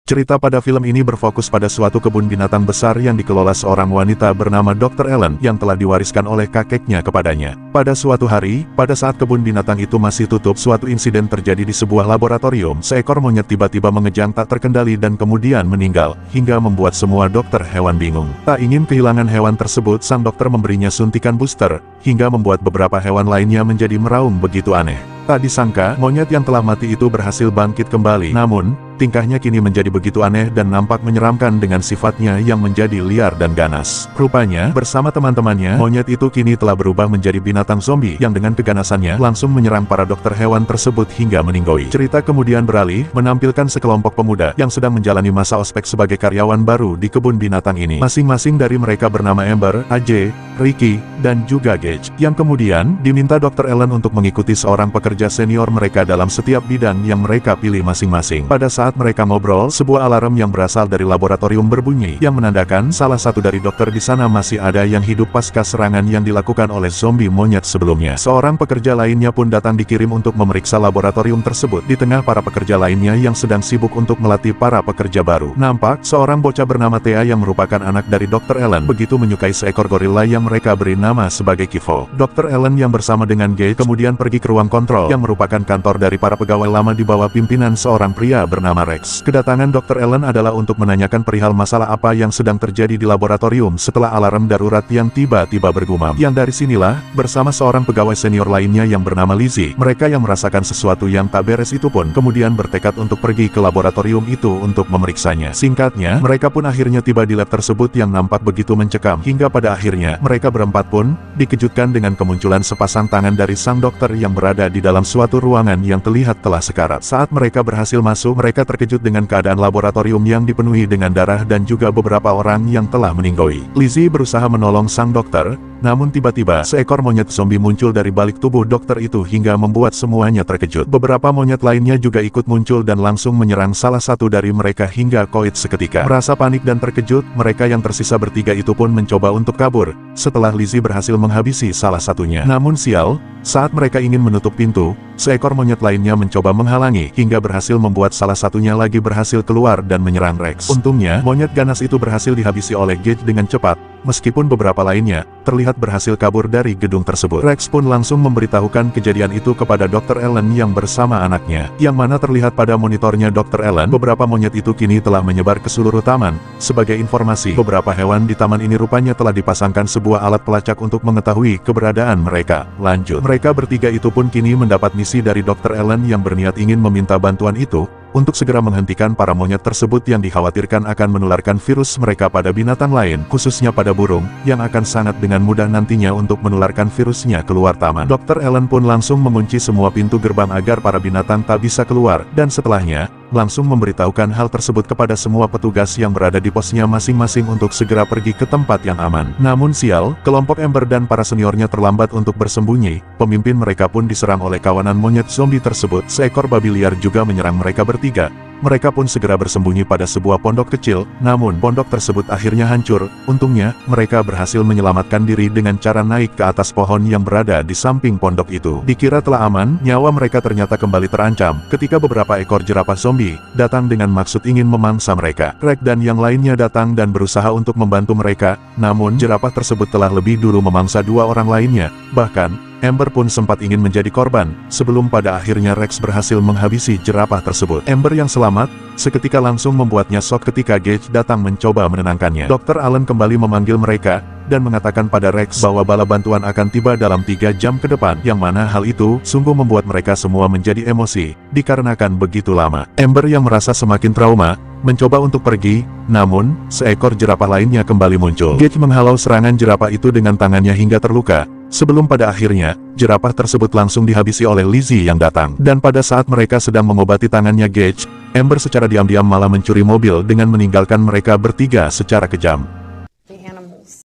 Cerita pada film ini berfokus pada suatu kebun binatang besar yang dikelola seorang wanita bernama Dr. Ellen yang telah diwariskan oleh kakeknya kepadanya. Pada suatu hari, pada saat kebun binatang itu masih tutup, suatu insiden terjadi di sebuah laboratorium. Seekor monyet tiba-tiba mengejang tak terkendali dan kemudian meninggal, hingga membuat semua dokter hewan bingung. Tak ingin kehilangan hewan tersebut, sang dokter memberinya suntikan booster, hingga membuat beberapa hewan lainnya menjadi meraung begitu aneh. Tak disangka, monyet yang telah mati itu berhasil bangkit kembali. Namun, tingkahnya kini menjadi begitu aneh dan nampak menyeramkan dengan sifatnya yang menjadi liar dan ganas. Rupanya, bersama teman-temannya, monyet itu kini telah berubah menjadi binatang zombie yang dengan keganasannya langsung menyerang para dokter hewan tersebut hingga meninggoy. Cerita kemudian beralih, menampilkan sekelompok pemuda yang sedang menjalani masa ospek sebagai karyawan baru di kebun binatang ini. Masing-masing dari mereka bernama Amber, AJ, Ricky, dan juga Gage, yang kemudian diminta Dr. Ellen untuk mengikuti seorang pekerja senior mereka dalam setiap bidang yang mereka pilih masing-masing. Pada saat mereka ngobrol, sebuah alarm yang berasal dari laboratorium berbunyi, yang menandakan salah satu dari dokter di sana masih ada yang hidup pasca serangan yang dilakukan oleh zombie monyet sebelumnya. Seorang pekerja lainnya pun datang dikirim untuk memeriksa laboratorium tersebut. Di tengah para pekerja lainnya yang sedang sibuk untuk melatih para pekerja baru, nampak seorang bocah bernama Thea yang merupakan anak dari Dr. Ellen begitu menyukai seekor gorila yang mereka beri nama sebagai Kivo. Dr. Ellen yang bersama dengan Gage kemudian pergi ke ruang kontrol yang merupakan kantor dari para pegawai lama di bawah pimpinan seorang pria bernama Rex. Kedatangan Dr. Ellen adalah untuk menanyakan perihal masalah apa yang sedang terjadi di laboratorium setelah alarm darurat yang tiba-tiba bergumam. Yang dari sinilah, bersama seorang pegawai senior lainnya yang bernama Lizzie, mereka yang merasakan sesuatu yang tak beres itu pun kemudian bertekad untuk pergi ke laboratorium itu untuk memeriksanya. Singkatnya, mereka pun akhirnya tiba di lab tersebut yang nampak begitu mencekam, hingga pada akhirnya, mereka berempat pun dikejutkan dengan kemunculan sepasang tangan dari sang dokter yang berada di dalam suatu ruangan yang terlihat telah sekarat. Saat mereka berhasil masuk, mereka terkejut dengan keadaan laboratorium yang dipenuhi dengan darah dan juga beberapa orang yang telah meninggoy. Lizzie berusaha menolong sang dokter, namun tiba-tiba seekor monyet zombie muncul dari balik tubuh dokter itu hingga membuat semuanya terkejut. Beberapa monyet lainnya juga ikut muncul dan langsung menyerang salah satu dari mereka hingga koit seketika. Merasa panik dan terkejut, mereka yang tersisa bertiga itu pun mencoba untuk kabur, setelah Lizzie berhasil menghabisi salah satunya. Namun sial, saat mereka ingin menutup pintu, seekor monyet lainnya mencoba menghalangi, hingga berhasil membuat salah satunya lagi berhasil keluar dan menyerang Rex. Untungnya, monyet ganas itu berhasil dihabisi oleh Gage dengan cepat, meskipun beberapa lainnya terlihat berhasil kabur dari gedung tersebut. Rex pun langsung memberitahukan kejadian itu kepada Dr. Ellen yang bersama anaknya, yang mana terlihat pada monitornya Dr. Ellen, beberapa monyet itu kini telah menyebar ke seluruh taman. Sebagai informasi, beberapa hewan di taman ini rupanya telah dipasangkan sebuah alat pelacak untuk mengetahui keberadaan mereka. Lanjut, mereka bertiga itu pun kini mendapat misi dari Dr. Ellen yang berniat ingin meminta bantuan itu, untuk segera menghentikan para monyet tersebut yang dikhawatirkan akan menularkan virus mereka pada binatang lain, khususnya pada burung, yang akan sangat dengan mudah nantinya untuk menularkan virusnya keluar taman. Dr. Ellen pun langsung mengunci semua pintu gerbang agar para binatang tak bisa keluar, dan setelahnya, langsung memberitahukan hal tersebut kepada semua petugas yang berada di posnya masing-masing untuk segera pergi ke tempat yang aman. Namun sial, kelompok Amber dan para seniornya terlambat untuk bersembunyi, pemimpin mereka pun diserang oleh kawanan monyet zombie tersebut. Seekor babi liar juga menyerang mereka bertiga. Mereka pun segera bersembunyi pada sebuah pondok kecil, namun pondok tersebut akhirnya hancur. Untungnya, mereka berhasil menyelamatkan diri dengan cara naik ke atas pohon yang berada di samping pondok itu. Dikira telah aman, nyawa mereka ternyata kembali terancam, ketika beberapa ekor jerapah zombie datang dengan maksud ingin memangsa mereka. Rex dan yang lainnya datang dan berusaha untuk membantu mereka, namun jerapah tersebut telah lebih dulu memangsa dua orang lainnya. Bahkan, Amber pun sempat ingin menjadi korban, sebelum pada akhirnya Rex berhasil menghabisi jerapah tersebut. Amber yang selamat, seketika langsung membuatnya shock ketika Gage datang mencoba menenangkannya. Dr. Allen kembali memanggil mereka, dan mengatakan pada Rex bahwa bala bantuan akan tiba dalam 3 jam ke depan, yang mana hal itu sungguh membuat mereka semua menjadi emosi, dikarenakan begitu lama. Amber yang merasa semakin trauma, mencoba untuk pergi, namun, seekor jerapah lainnya kembali muncul. Gage menghalau serangan jerapah itu dengan tangannya hingga terluka, sebelum pada akhirnya, jerapah tersebut langsung dihabisi oleh Lizzie yang datang. Dan pada saat mereka sedang mengobati tangannya Gage, Amber secara diam-diam malah mencuri mobil dengan meninggalkan mereka bertiga secara kejam.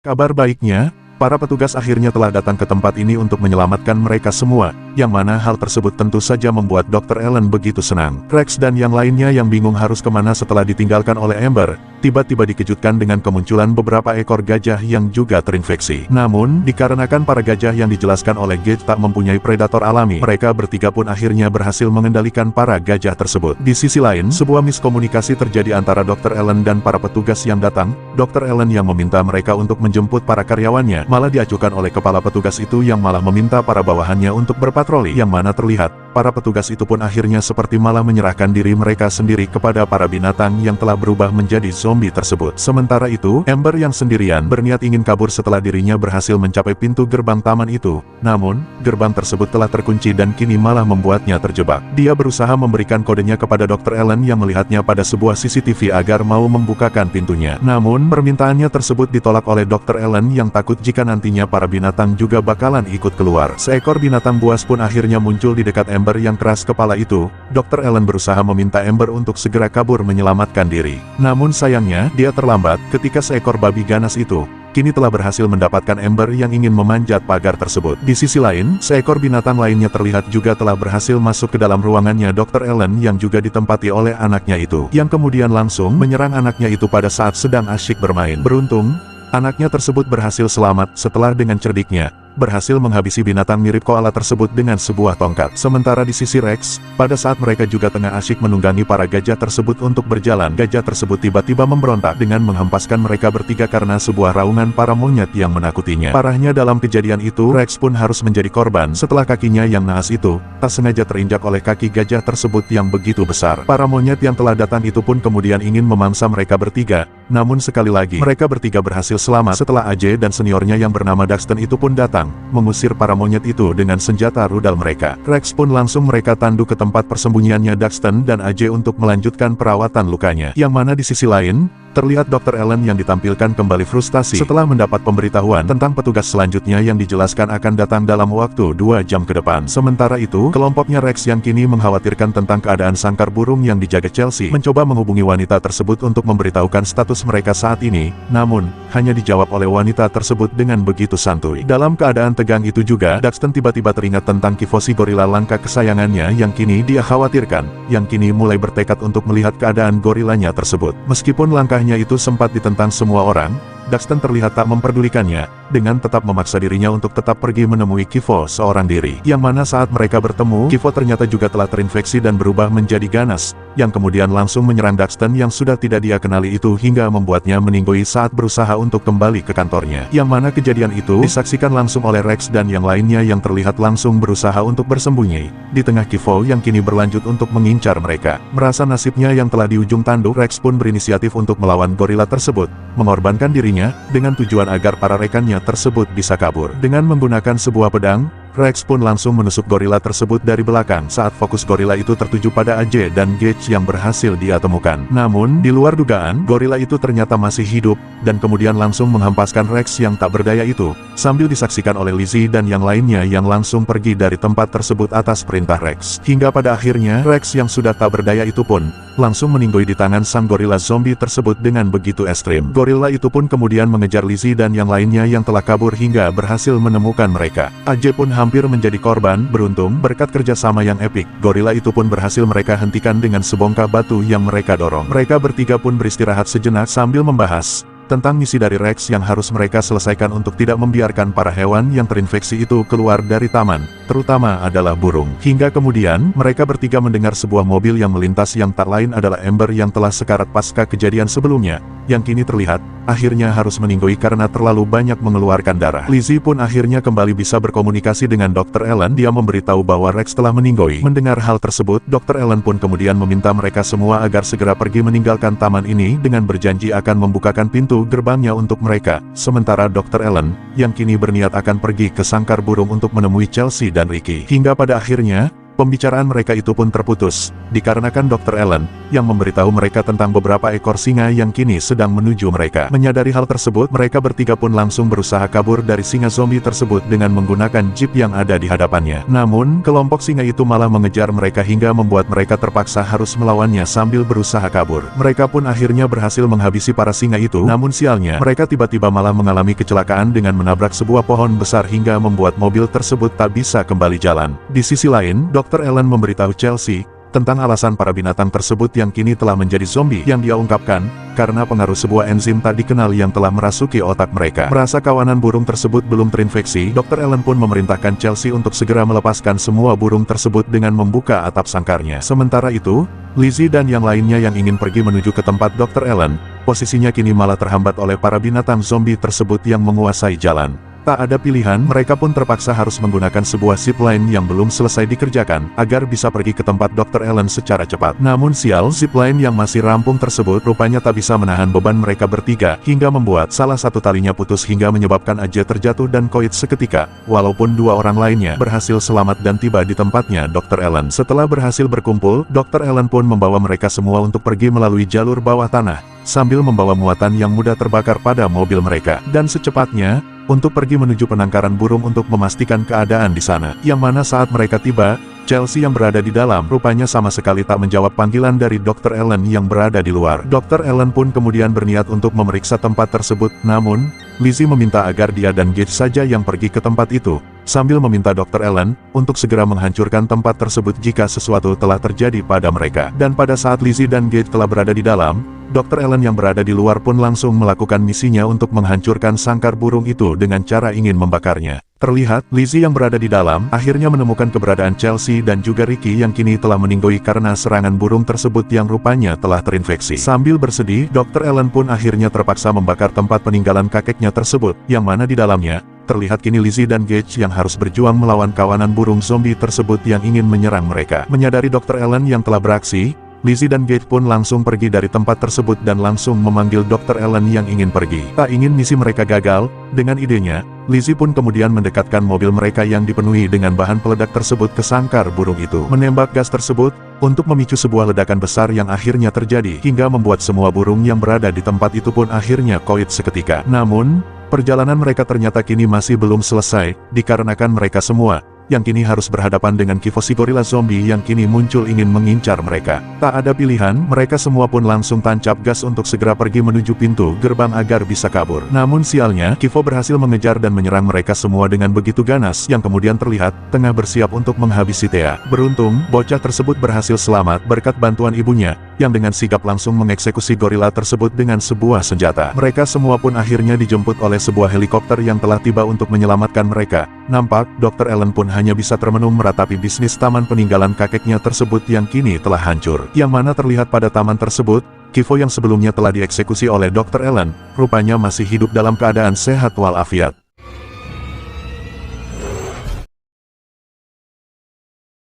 Kabar baiknya, para petugas akhirnya telah datang ke tempat ini untuk menyelamatkan mereka semua, yang mana hal tersebut tentu saja membuat Dr. Ellen begitu senang. Rex dan yang lainnya yang bingung harus kemana setelah ditinggalkan oleh Amber, tiba-tiba dikejutkan dengan kemunculan beberapa ekor gajah yang juga terinfeksi. Namun, dikarenakan para gajah yang dijelaskan oleh Gage tak mempunyai predator alami, mereka bertiga pun akhirnya berhasil mengendalikan para gajah tersebut. Di sisi lain, sebuah miskomunikasi terjadi antara Dr. Allen dan para petugas yang datang. Dr. Allen yang meminta mereka untuk menjemput para karyawannya, malah diacukan oleh kepala petugas itu yang malah meminta para bawahannya untuk berpatroli, yang mana terlihat para petugas itu pun akhirnya seperti malah menyerahkan diri mereka sendiri kepada para binatang yang telah berubah menjadi zombie tersebut. Sementara itu, Amber yang sendirian berniat ingin kabur setelah dirinya berhasil mencapai pintu gerbang taman itu. Namun, gerbang tersebut telah terkunci dan kini malah membuatnya terjebak. Dia berusaha memberikan kodenya kepada Dr. Allen yang melihatnya pada sebuah CCTV agar mau membukakan pintunya. Namun, permintaannya tersebut ditolak oleh Dr. Allen yang takut jika nantinya para binatang juga bakalan ikut keluar. Seekor binatang buas pun akhirnya muncul di dekat Amber yang keras kepala itu. Dr. Allen berusaha meminta Amber untuk segera kabur menyelamatkan diri. Namun sayangnya, dia terlambat ketika seekor babi ganas itu kini telah berhasil mendapatkan Amber yang ingin memanjat pagar tersebut. Di sisi lain, seekor binatang lainnya terlihat juga telah berhasil masuk ke dalam ruangannya Dr. Allen yang juga ditempati oleh anaknya itu, yang kemudian langsung menyerang anaknya itu pada saat sedang asyik bermain. Beruntung, anaknya tersebut berhasil selamat setelah dengan cerdiknya berhasil menghabisi binatang mirip koala tersebut dengan sebuah tongkat. Sementara di sisi Rex, pada saat mereka juga tengah asyik menunggangi para gajah tersebut untuk berjalan, gajah tersebut tiba-tiba memberontak dengan menghempaskan mereka bertiga karena sebuah raungan para monyet yang menakutinya. Parahnya dalam kejadian itu, Rex pun harus menjadi korban setelah kakinya yang naas itu tak sengaja terinjak oleh kaki gajah tersebut yang begitu besar. Para monyet yang telah datang itu pun kemudian ingin memangsa mereka bertiga, namun sekali lagi mereka bertiga berhasil selamat setelah AJ dan seniornya yang bernama Daxton itu pun datang mengusir para monyet itu dengan senjata rudal mereka. Rex pun langsung mereka tandu ke tempat persembunyiannya Daxton dan AJ untuk melanjutkan perawatan lukanya. Yang mana di sisi lain, terlihat Dr. Allen yang ditampilkan kembali frustasi setelah mendapat pemberitahuan tentang petugas selanjutnya yang dijelaskan akan datang dalam waktu 2 jam ke depan. Sementara itu, kelompoknya Rex yang kini mengkhawatirkan tentang keadaan sangkar burung yang dijaga Chelsea mencoba menghubungi wanita tersebut untuk memberitahukan status mereka saat ini, namun hanya dijawab oleh wanita tersebut dengan begitu santuy. Dalam keadaan tegang itu juga, Daxton tiba-tiba teringat tentang Kifosi gorila langka kesayangannya yang kini dia khawatirkan, yang kini mulai bertekad untuk melihat keadaan gorilanya tersebut. Meskipun langkahnya itu sempat ditentang semua orang, Daxton terlihat tak memperdulikannya, dengan tetap memaksa dirinya untuk tetap pergi menemui Kifo seorang diri. Yang mana saat mereka bertemu, Kifo ternyata juga telah terinfeksi dan berubah menjadi ganas, yang kemudian langsung menyerang Daxton yang sudah tidak dia kenali itu hingga membuatnya meninggoy saat berusaha untuk kembali ke kantornya. Yang mana kejadian itu disaksikan langsung oleh Rex dan yang lainnya yang terlihat langsung berusaha untuk bersembunyi. Di tengah Kifo yang kini berlanjut untuk mengincar mereka. Merasa nasibnya yang telah di ujung tanduk, Rex pun berinisiatif untuk melawan gorila tersebut, mengorbankan dirinya dengan tujuan agar para rekannya tersebut bisa kabur. Dengan menggunakan sebuah pedang, Rex pun langsung menusuk gorila tersebut dari belakang saat fokus gorila itu tertuju pada AJ dan Gage yang berhasil dia temukan. Namun, di luar dugaan, gorila itu ternyata masih hidup, dan kemudian langsung menghempaskan Rex yang tak berdaya itu, sambil disaksikan oleh Lizzie dan yang lainnya yang langsung pergi dari tempat tersebut atas perintah Rex. Hingga pada akhirnya, Rex yang sudah tak berdaya itu pun langsung meninggoy di tangan sang gorila zombie tersebut dengan begitu ekstrim. Gorila itu pun kemudian mengejar Lizzie dan yang lainnya yang telah kabur hingga berhasil menemukan mereka. AJ pun hampir menjadi korban. Beruntung, berkat kerjasama yang epik, gorila itu pun berhasil mereka hentikan dengan sebongkah batu yang mereka dorong. Mereka bertiga pun beristirahat sejenak sambil membahas tentang misi dari Rex yang harus mereka selesaikan untuk tidak membiarkan para hewan yang terinfeksi itu keluar dari taman, terutama adalah burung. Hingga kemudian, mereka bertiga mendengar sebuah mobil yang melintas yang tak lain adalah Amber yang telah sekarat pasca kejadian sebelumnya, yang kini terlihat akhirnya harus meninggoy karena terlalu banyak mengeluarkan darah. Lizzie pun akhirnya kembali bisa berkomunikasi dengan Dr. Allen. Dia memberitahu bahwa Rex telah meninggoy. Mendengar hal tersebut, Dr. Allen pun kemudian meminta mereka semua agar segera pergi meninggalkan taman ini dengan berjanji akan membukakan pintu gerbangnya untuk mereka. Sementara Dr. Allen, yang kini berniat akan pergi ke sangkar burung untuk menemui Chelsea dan Ricky. Hingga pada akhirnya, pembicaraan mereka itu pun terputus, dikarenakan Dr. Allen yang memberitahu mereka tentang beberapa ekor singa yang kini sedang menuju mereka. Menyadari hal tersebut, mereka bertiga pun langsung berusaha kabur dari singa zombie tersebut dengan menggunakan jeep yang ada di hadapannya. Namun, kelompok singa itu malah mengejar mereka hingga membuat mereka terpaksa harus melawannya sambil berusaha kabur. Mereka pun akhirnya berhasil menghabisi para singa itu, namun sialnya, mereka tiba-tiba malah mengalami kecelakaan dengan menabrak sebuah pohon besar hingga membuat mobil tersebut tak bisa kembali jalan. Di sisi lain, Dr. Allen memberitahu Chelsea tentang alasan para binatang tersebut yang kini telah menjadi zombie. Yang dia ungkapkan, karena pengaruh sebuah enzim tak dikenal yang telah merasuki otak mereka. Merasa kawanan burung tersebut belum terinfeksi, Dr. Allen pun memerintahkan Chelsea untuk segera melepaskan semua burung tersebut dengan membuka atap sangkarnya. Sementara itu, Lizzie dan yang lainnya yang ingin pergi menuju ke tempat Dr. Allen, posisinya kini malah terhambat oleh para binatang zombie tersebut yang menguasai jalan. Tak ada pilihan, mereka pun terpaksa harus menggunakan sebuah zipline yang belum selesai dikerjakan, agar bisa pergi ke tempat Dr. Allen secara cepat. Namun sial, zipline yang masih rampung tersebut rupanya tak bisa menahan beban mereka bertiga, hingga membuat salah satu talinya putus hingga menyebabkan Aja terjatuh dan koit seketika, walaupun dua orang lainnya berhasil selamat dan tiba di tempatnya Dr. Allen. Setelah berhasil berkumpul, Dr. Allen pun membawa mereka semua untuk pergi melalui jalur bawah tanah, sambil membawa muatan yang mudah terbakar pada mobil mereka. Dan secepatnya, untuk pergi menuju penangkaran burung untuk memastikan keadaan di sana. Yang mana saat mereka tiba, Chelsea yang berada di dalam rupanya sama sekali tak menjawab panggilan dari Dr. Allen yang berada di luar. Dr. Allen pun kemudian berniat untuk memeriksa tempat tersebut, namun Lizzie meminta agar dia dan Gage saja yang pergi ke tempat itu, sambil meminta Dr. Allen untuk segera menghancurkan tempat tersebut jika sesuatu telah terjadi pada mereka. Dan pada saat Lizzie dan Gage telah berada di dalam, Dr. Allen yang berada di luar pun langsung melakukan misinya untuk menghancurkan sangkar burung itu dengan cara ingin membakarnya. Terlihat, Lizzie yang berada di dalam akhirnya menemukan keberadaan Chelsea dan juga Ricky yang kini telah meninggoy karena serangan burung tersebut yang rupanya telah terinfeksi. Sambil bersedih, Dr. Allen pun akhirnya terpaksa membakar tempat peninggalan kakeknya tersebut, yang mana di dalamnya terlihat kini Lizzie dan Gage yang harus berjuang melawan kawanan burung zombie tersebut yang ingin menyerang mereka. Menyadari Dr. Allen yang telah beraksi, Lizzie dan Gage pun langsung pergi dari tempat tersebut dan langsung memanggil Dr. Allen yang ingin pergi. Tak ingin misi mereka gagal, dengan idenya, Lizzie pun kemudian mendekatkan mobil mereka yang dipenuhi dengan bahan peledak tersebut ke sangkar burung itu. Menembak gas tersebut, untuk memicu sebuah ledakan besar yang akhirnya terjadi, hingga membuat semua burung yang berada di tempat itu pun akhirnya koit seketika. Namun, perjalanan mereka ternyata kini masih belum selesai, dikarenakan mereka semua yang kini harus berhadapan dengan kifosi gorila zombie yang kini muncul ingin mengincar mereka. Tak ada pilihan, mereka semua pun langsung tancap gas untuk segera pergi menuju pintu gerbang agar bisa kabur. Namun sialnya, Kifo berhasil mengejar dan menyerang mereka semua dengan begitu ganas yang kemudian terlihat tengah bersiap untuk menghabisi Thea. Beruntung, bocah tersebut berhasil selamat berkat bantuan ibunya, yang dengan sigap langsung mengeksekusi gorila tersebut dengan sebuah senjata. Mereka semua pun akhirnya dijemput oleh sebuah helikopter yang telah tiba untuk menyelamatkan mereka. Nampak, Dr. Allen pun hanya bisa termenung meratapi bisnis taman peninggalan kakeknya tersebut yang kini telah hancur. Yang mana terlihat pada taman tersebut, Kifo yang sebelumnya telah dieksekusi oleh Dr. Allen, rupanya masih hidup dalam keadaan sehat walafiat.